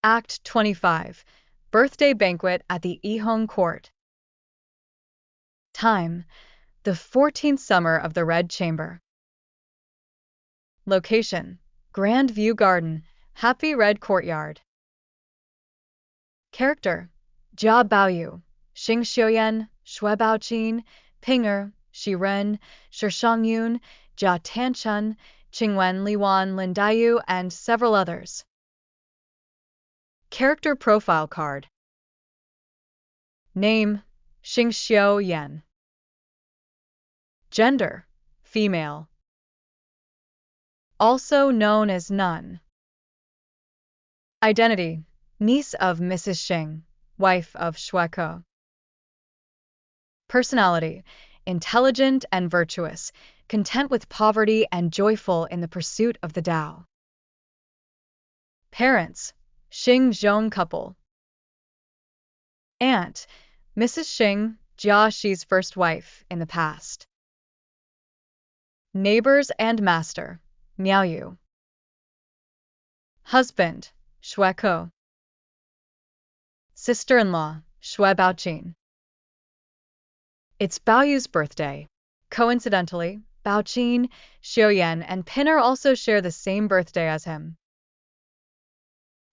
Act 25. Birthday Banquet at the Yihong Court. Time: the 14th summer of the Red Chamber. Location: Grand View Garden, Happy Red Courtyard. Character: Jia Baoyu, Xing Xiuyan, Shui Baoqin, Ping'er, Shi Ren, Shi Shangyun, Jia Tanchun, Qingwen Liwan Lin Daiyu, and several others. Character Profile Card. Name: Xing Xiuyan. Gender: female. Also known as nun. Identity: niece of Mrs. Xing, wife of Shui Ke. Personality: intelligent and virtuous, content with poverty and joyful in the pursuit of the Tao. Parents: Xing Zhong couple. Aunt: Mrs. Xing, Jia Shi's first wife in the past. Neighbors and master: Miaoyu. Husband: Shui Ke. Sister-in-law: Shui Baoqin. It's Baoyu's birthday. Coincidentally, Baoqin, Xiuyan, and Ping'er also share the same birthday as him.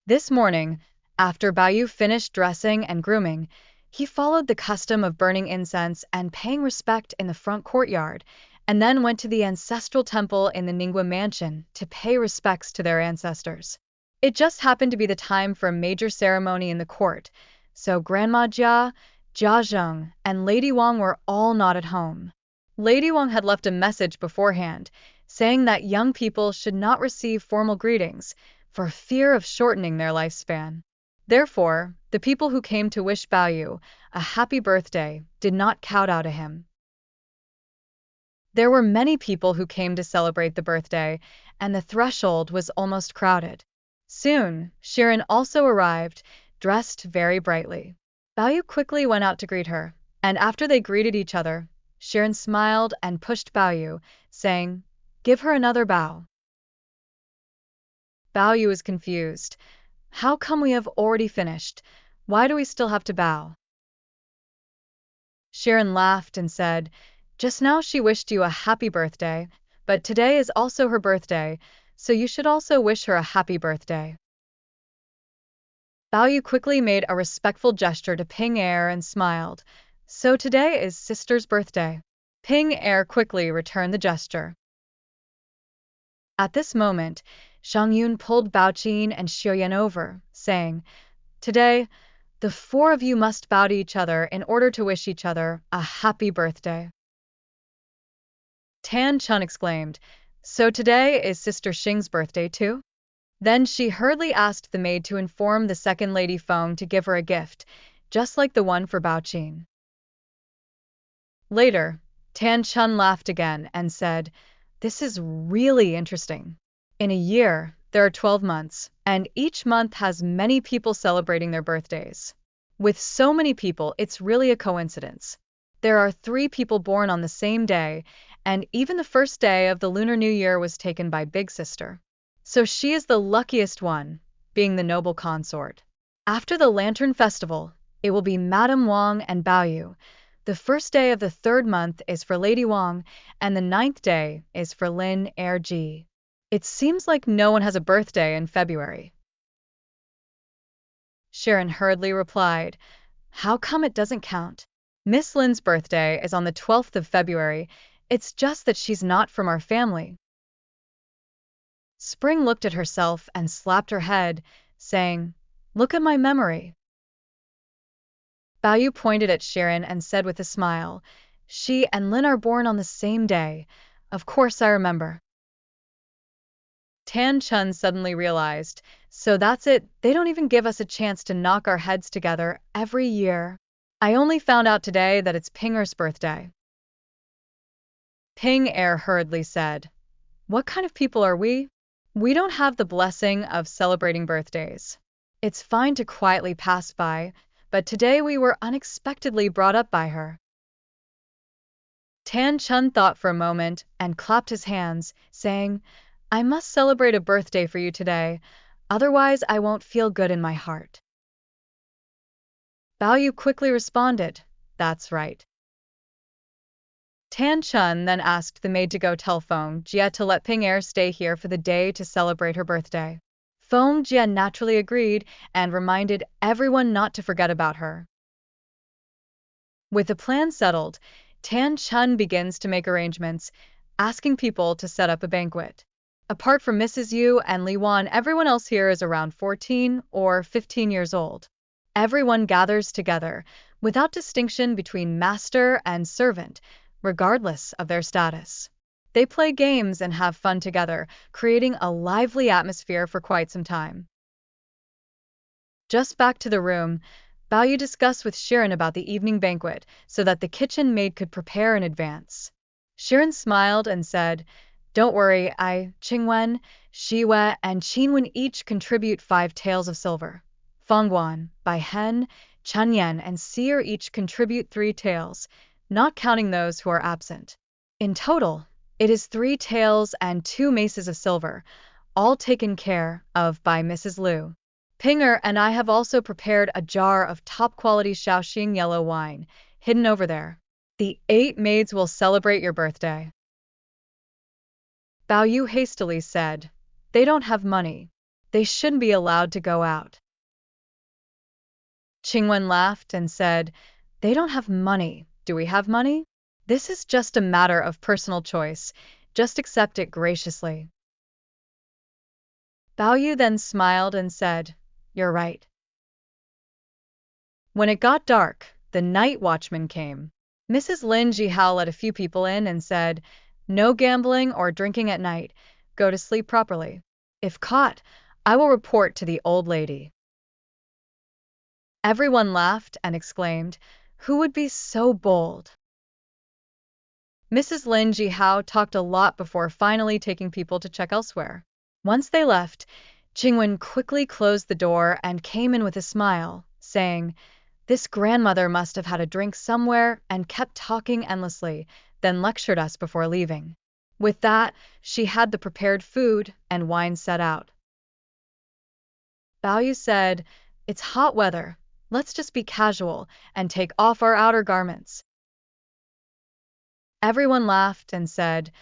This morning, after Baoyu finished dressing and grooming, he followed the custom of burning incense and paying respect in the front courtyard, and then went to the ancestral temple in the Ningguo mansion to pay respects to their ancestors. It just happened to be the time for a major ceremony in the court, so Grandma Jia, Jia Zheng, and Lady Wang were all not at home. Lady Wang had left a message beforehand, saying that young people should not receive formal greetings, for fear of shortening their lifespan. Therefore, the people who came to wish Baoyu a happy birthday did not kowtow to him. There were many people who came to celebrate the birthday, and the threshold was almost crowded. Soon, Shiren also arrived, dressed very brightly. Baoyu quickly went out to greet her, and after they greeted each other, Shiren smiled and pushed Baoyu, saying, "Give her another bow." Baoyu was confused. How come we have already finished? Why do we still have to bow? Shiren laughed and said, "Just now she wished you a happy birthday, but today is also her birthday, so you should also wish her a happy birthday." Baoyu quickly made a respectful gesture to Ping'er and smiled. "So today is sister's birthday." Ping'er quickly returned the gesture. At this moment, Shangyun pulled Baoqin and Xiuyan over, saying, "Today, the four of you must bow to each other in order to wish each other a happy birthday." Tan Chun exclaimed, "So today is Sister Xing's birthday too?" Then she hurriedly asked the maid to inform the second Lady Feng to give her a gift, just like the one for Baoqin. Later, Tan Chun laughed again and said, "This is really interesting. In a year, there are 12 months, and each month has many people celebrating their birthdays. With so many people, it's really a coincidence. There are 3 people born on the same day, and even the first day of the Lunar New Year was taken by Big Sister. So she is the luckiest one, being the noble consort. After the Lantern Festival, it will be Madame Wang and Baoyu. The first day of the 3rd month is for Lady Wang, and the 9th day is for Lin Erji. It seems like no one has a birthday in February." Shiren hurriedly replied, "How come it doesn't count? Miss Lin's birthday is on the 12th of February. It's just that she's not from our family." Spring looked at herself and slapped her head, saying, "Look at my memory." Baoyu pointed at Shiren and said with a smile, "She and Lin are born on the same day. Of course I remember." Tan Chun suddenly realized, so that's it, they don't even give us a chance to knock our heads together every year. I only found out today that it's Ping'er's birthday. Ping'er hurriedly said, "What kind of people are we? We don't have the blessing of celebrating birthdays. It's fine to quietly pass by, but today we were unexpectedly brought up by her." Tan Chun thought for a moment and clapped his hands, saying, "I must celebrate a birthday for you today. Otherwise, I won't feel good in my heart. Bao Yu quickly responded, "That's right." Tan Chun then asked the maid to go tell Feng Jie to let Ping Er stay here for the day to celebrate her birthday. Feng Jie naturally agreed and reminded everyone not to forget about her. With the plan settled, Tan Chun begins to make arrangements, asking people to set up a banquet. Apart from Mrs. Yu and Li Wan, everyone else here is around 14 or 15 years old. Everyone gathers together, without distinction between master and servant, regardless of their status. They play games and have fun together, creating a lively atmosphere for quite some time. Just back to the room, Bao Yu discussed with Shiren about the evening banquet so that the kitchen maid could prepare in advance. Shiren smiled and said, "Don't worry, Qingwen, Shiwe, and Qinwen each contribute 5 taels of silver. Fengguan, Baihen, Chunyan, and Seer each contribute 3 taels, not counting those who are absent. In total, it is 3 taels and 2 maces of silver, all taken care of by Mrs. Liu. Pinger and I have also prepared a jar of top-quality Shaoxing yellow wine, hidden over there. The 8 maids will celebrate your birthday." Bao Yu hastily said, "They don't have money. They shouldn't be allowed to go out." Qingwen laughed and said, "They don't have money. Do we have money? This is just a matter of personal choice. Just accept it graciously." Bao Yu then smiled and said, "You're right." When it got dark, the night watchman came. Mrs. Lin Jihao let a few people in and said, "No gambling or drinking at night. Go to sleep properly. If caught, I will report to the old lady." Everyone laughed and exclaimed, "Who would be so bold?" Mrs. Lin Jihao talked a lot before finally taking people to check elsewhere. Once they left, Qingwen quickly closed the door and came in with a smile, saying, "This grandmother must have had a drink somewhere and kept talking endlessly, then lectured us before leaving." With that, she had the prepared food and wine set out. Bao Yu said, "It's hot weather. Let's just be casual and take off our outer garments." Everyone laughed and said,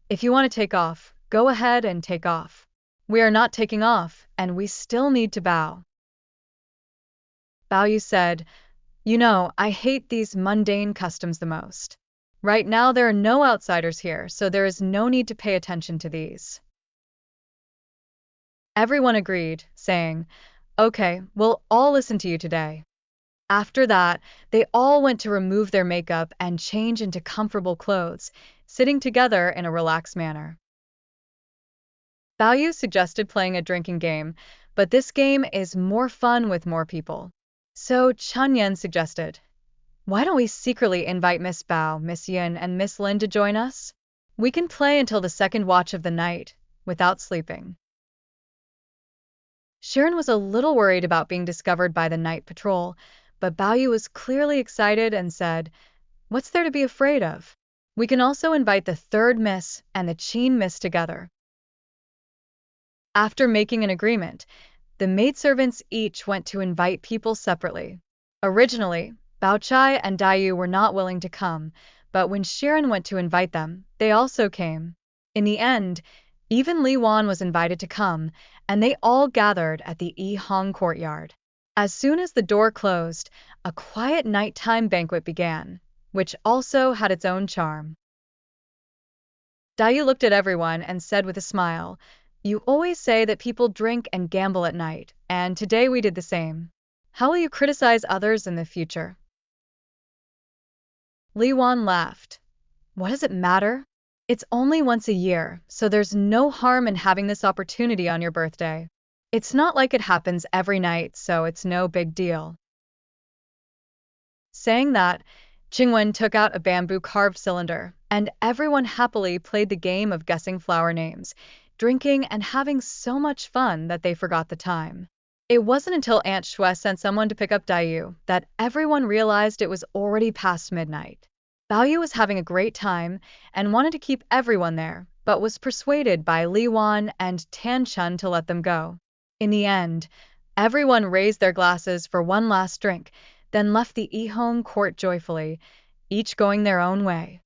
"If you want to take off, go ahead and take off. We are not taking off, and we still need to bow." Bao Yu said, "You know, I hate these mundane customs the most. Right now there are no outsiders here, so there is no need to pay attention to these." Everyone agreed, saying, "Okay, we'll all listen to you today." After that, they all went to remove their makeup and change into comfortable clothes, sitting together in a relaxed manner. Bao Yu suggested playing a drinking game, but this game is more fun with more people. So Chunyan suggested, "Why don't we secretly invite Miss Bao, Miss Yin, and Miss Lin to join us? We can play until the second watch of the night, without sleeping." Shiren was a little worried about being discovered by the night patrol, but Bao Yu was clearly excited and said, "What's there to be afraid of? We can also invite the third miss and the Qin miss together." After making an agreement, the maidservants each went to invite people separately. Originally, Bao Chai and Dai were not willing to come, but when Shiren went to invite them, they also came. In the end, even Li Wan was invited to come, and they all gathered at the Yihong courtyard. As soon as the door closed, a quiet nighttime banquet began, which also had its own charm. Dai looked at everyone and said with a smile, "You always say that people drink and gamble at night, and today we did the same. How will you criticize others in the future?" Li Wan laughed. "What does it matter? It's only once a year, so there's no harm in having this opportunity on your birthday. It's not like it happens every night, so it's no big deal." Saying that, Qingwen took out a bamboo-carved cylinder, and everyone happily played the game of guessing flower names, drinking and having so much fun that they forgot the time. It wasn't until Aunt Shui sent someone to pick up Dai that everyone realized it was already past midnight. Bao Yu was having a great time and wanted to keep everyone there, but was persuaded by Li Wan and Tan Chun to let them go. In the end, everyone raised their glasses for one last drink, then left the Yihong court joyfully, each going their own way.